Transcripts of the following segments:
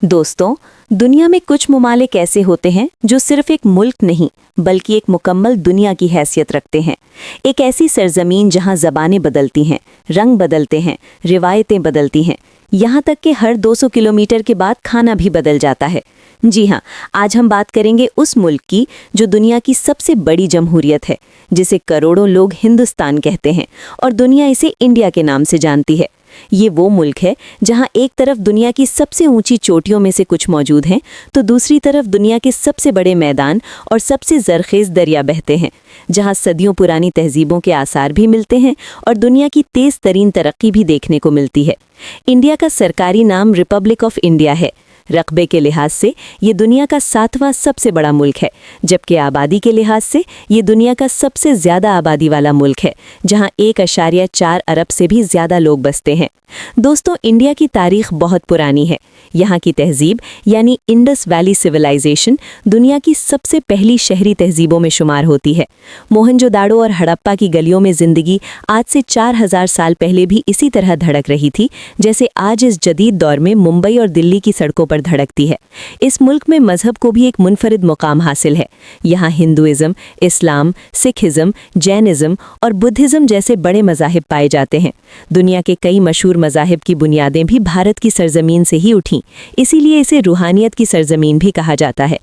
दोस्तों, दुनिया में कुछ ममालिक ऐसे होते हैं जो सिर्फ एक मुल्क नहीं बल्कि एक मुकम्मल दुनिया की हैसियत रखते हैं। एक ऐसी सरजमीन जहां ज़बानें बदलती हैं, रंग बदलते हैं, रिवायतें बदलती हैं, यहाँ तक कि हर 200 किलोमीटर के बाद खाना भी बदल जाता है। जी हाँ, आज हम बात करेंगे उस मुल्क की जो दुनिया की सबसे बड़ी जमहूरियत है, जिसे करोड़ों लोग हिंदुस्तान कहते हैं और दुनिया इसे इंडिया के नाम से जानती है। ये वो मुल्क है जहां एक तरफ दुनिया की सबसे ऊंची चोटियों में से कुछ मौजूद हैं, तो दूसरी तरफ दुनिया के सबसे बड़े मैदान और सबसे जरखेज दरिया बहते हैं, जहां सदियों पुरानी तहजीबों के आसार भी मिलते हैं और दुनिया की तेज तरीन तरक्की भी देखने को मिलती है। इंडिया का सरकारी नाम रिपब्लिक ऑफ इंडिया है। रकबे के लिहाज से ये दुनिया का 7वां सबसे बड़ा मुल्क है, जबकि आबादी के लिहाज से ये दुनिया का सबसे ज़्यादा आबादी वाला मुल्क है, जहां 1.4 अरब से भी ज़्यादा लोग बसते हैं। दोस्तों, इंडिया की तारीख बहुत पुरानी है। यहाँ की तहजीब यानी इंडस वैली सिविलाइजेशन दुनिया की सबसे पहली शहरी तहजीबों में शुमार होती है। मोहनजोदाड़ो और हड़प्पा की गलियों में ज़िंदगी आज से 4000 साल पहले भी इसी तरह धड़क रही थी, जैसे आज इस जदीद दौर में मुंबई और दिल्ली की सड़कों पर धड़कती है। इस मुल्क में मजहब को भी एक मुनफरिद मुकाम हासिल है। यहाँ हिंदुइज्म, इस्लाम, सिखिज्म, जैनिज्म और बुद्धिज्म जैसे बड़े मजाहिब पाए जाते हैं। दुनिया के कई मशहूर मजाहिब की बुनियादें भी भारत की सरजमीन से ही उठीं, इसीलिए इसे रूहानियत की सरजमीन भी कहा जाता है।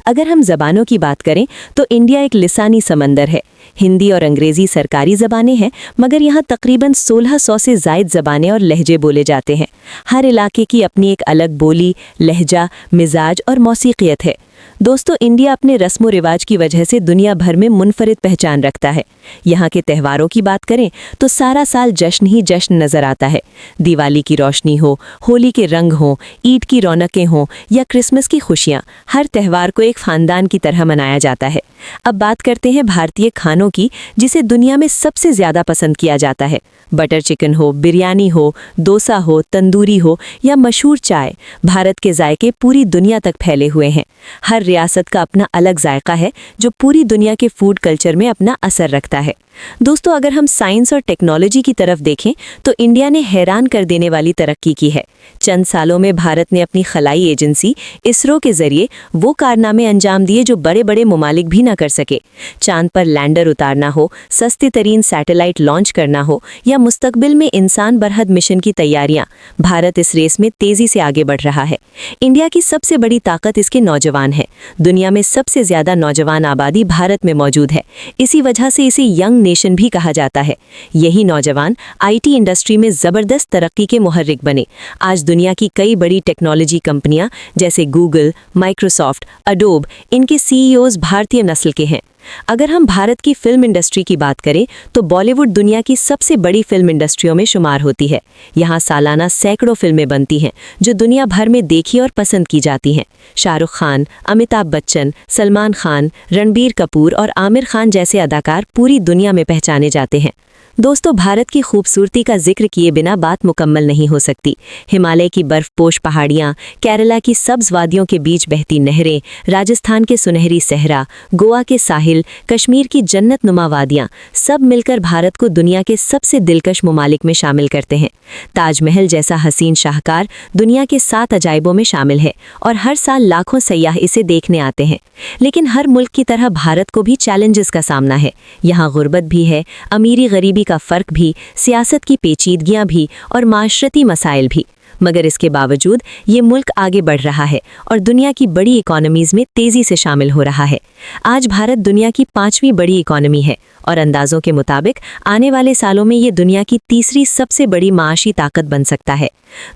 अगर हम ज़बानों की बात करें तो इंडिया एक लिसानी समंदर है। हिंदी और अंग्रेज़ी सरकारी ज़बानें हैं, मगर यहाँ तकरीबन 1600 से ज़ायद ज़बानें और लहजे बोले जाते हैं। हर इलाके की अपनी एक अलग बोली, लहजा, मिजाज और मौसीक़ियत है। दोस्तों, इंडिया अपने रस्म व रिवाज की वजह से दुनिया भर में मुनफरिद पहचान रखता है। यहाँ के त्योहारों की बात करें तो सारा साल जश्न ही जश्न नज़र आता है। दिवाली की रोशनी हो, होली के रंग हों, ईद की रौनकें हों या क्रिसमस की खुशियाँ, हर त्यौहार को एक ख़ानदान की तरह मनाया जाता है। अब बात करते हैं भारतीय खानों की, जिसे दुनिया में सबसे ज़्यादा पसंद किया जाता है। बटर चिकन हो, बिरयानी हो, डोसा हो, तंदूरी हो या मशहूर चाय, भारत के जायके पूरी दुनिया तक फैले हुए हैं। हर रियासत का अपना अलग जायका है जो पूरी दुनिया के फूड कल्चर में अपना असर रखता है। दोस्तों, अगर हम साइंस और टेक्नोलॉजी की तरफ देखें तो इंडिया ने हैरान कर देने वाली तरक्की की है। चंद सालों में भारत ने अपनी खलाई एजेंसी इसरो के जरिए वो कारनामे अंजाम दिए जो बड़े बड़े ममालिक भी ना कर सके। चांद पर लैंडर उतारना हो, सस्ते तरीन सैटेलाइट लॉन्च करना हो या मुस्तकबिल में इंसान बरहद मिशन की तैयारियां, भारत इस रेस में तेजी से आगे बढ़ रहा है। इंडिया की सबसे बड़ी ताकत इसके नौजवान है। दुनिया में सबसे ज्यादा नौजवान आबादी भारत में मौजूद है। इसी वजह से इसे यंग नेशन भी कहा जाता है। यही नौजवान आईटी इंडस्ट्री में जबरदस्त तरक्की के मुहर्रिक बने। आज दुनिया की कई बड़ी टेक्नोलॉजी कंपनियां जैसे गूगल, माइक्रोसॉफ्ट, अडोब, इनके सीईओज भारतीय नस्ल के हैं। अगर हम भारत की फिल्म इंडस्ट्री की बात करें तो बॉलीवुड दुनिया की सबसे बड़ी फिल्म इंडस्ट्रियों में शुमार होती है। यहाँ सालाना सैकड़ों फिल्में बनती हैं जो दुनिया भर में देखी और पसंद की जाती हैं। शाहरुख खान, अमिताभ बच्चन, सलमान खान, रणबीर कपूर और आमिर खान जैसे अदाकार पूरी दुनिया में पहचाने जाते हैं। दोस्तों, भारत की खूबसूरती का जिक्र किए बिना बात मुकम्मल नहीं हो सकती। हिमालय की बर्फपोश पहाड़ियाँ, केरला की सब्ज वादियों के बीच बहती नहरें, राजस्थान के सुनहरी सहरा, गोवा के साहिल, कश्मीर की जन्नत नुमा वादियाँ, सब मिलकर भारत को दुनिया के सबसे दिलकश ममालिक में शामिल करते हैं। ताजमहल जैसा हसीन शाहकार दुनिया के 7 अजायबों में शामिल है और हर साल लाखों सयाह इसे देखने आते हैं। लेकिन हर मुल्क की तरह भारत को भी चैलेंजेस का सामना है। यहाँ गुर्बत भी है, अमीरी गरीबी का फ़र्क भी, सियासत की पेचीदगियां भी और माशरती मसाइल भी। मगर इसके बावजूद ये मुल्क आगे बढ़ रहा है और दुनिया की बड़ी इकोनॉमीज़ में तेज़ी से शामिल हो रहा है। आज भारत दुनिया की 5वीं बड़ी इकोनॉमी है और अंदाज़ों के मुताबिक आने वाले सालों में ये दुनिया की तीसरी सबसे बड़ी माशी ताकत बन सकता है।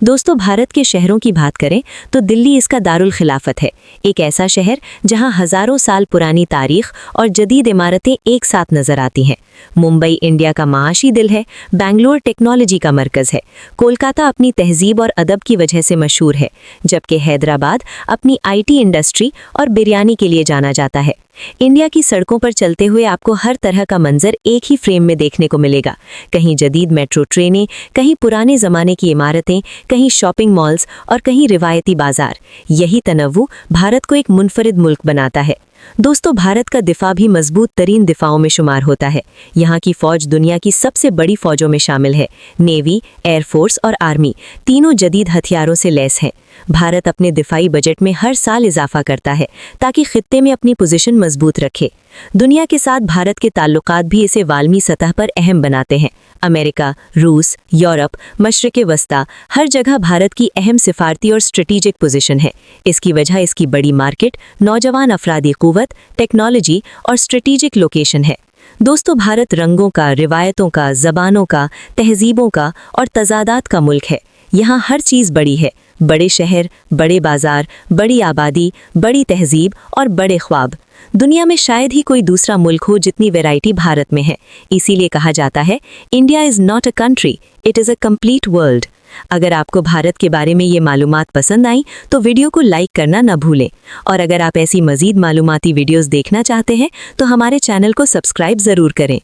दोस्तों, भारत के शहरों की बात करें तो दिल्ली इसका दारुल खिलाफत है। एक ऐसा शहर जहां हज़ारों साल पुरानी तारीख और जदीद इमारतें एक साथ नज़र आती हैं। मुंबई इंडिया का माशी दिल है, बेंगलोर टेक्नोलॉजी का मरकज़ है, कोलकाता अपनी तहजीब और अदब की वजह से मशहूर है, जबकि हैदराबाद अपनी आईटी इंडस्ट्री और बिरयानी के लिए जाना जाता है। इंडिया की सड़कों पर चलते हुए आपको हर तरह का मंजर एक ही फ्रेम में देखने को मिलेगा। कहीं जदीद मेट्रो ट्रेनें, कहीं पुराने ज़माने की इमारतें, कहीं शॉपिंग मॉल्स और कहीं रिवायती बाजार। यही तनव्वु भारत को एक मुनफरिद मुल्क बनाता है। दोस्तों, भारत का दिफा भी मजबूत तरीन दिफाओं में शुमार होता है। यहाँ की फ़ौज दुनिया की सबसे बड़ी फ़ौजों में शामिल है। नेवी, एयरफोर्स और आर्मी तीनों जदीद हथियारों से लैस हैं। भारत अपने दिफाई बजट में हर साल इजाफा करता है ताकि खित्ते में अपनी पोजीशन मजबूत रखे। दुनिया के साथ भारत के ताल्लुकात भी इसे वालमी सतह पर अहम बनाते हैं। अमेरिका, रूस, यूरोप, मशरिक़ वस्ता, हर जगह भारत की अहम सिफारती और स्ट्रेटेजिक पोजीशन है। इसकी वजह इसकी बड़ी मार्केट, नौजवान अफरादी क़ुव्वत, टेक्नोलॉजी और स्ट्रेटेजिक लोकेशन है। दोस्तों, भारत रंगों का, रिवायतों का, ज़बानों का, तहजीबों का और तज़ादात का मुल्क है। यहाँ हर चीज़ बड़ी है। बड़े शहर, बड़े बाजार, बड़ी आबादी, बड़ी तहजीब और बड़े ख्वाब। दुनिया में शायद ही कोई दूसरा मुल्क हो जितनी वैरायटी भारत में है। इसीलिए कहा जाता है, India is not a country, it is a complete world. अगर आपको भारत के बारे में ये मालूमात पसंद आई तो वीडियो को लाइक करना न भूलें। और अगर आप ऐसी मज़ीद मालूमाती वीडियोज़ देखना चाहते हैं तो हमारे चैनल को सब्सक्राइब ज़रूर करें।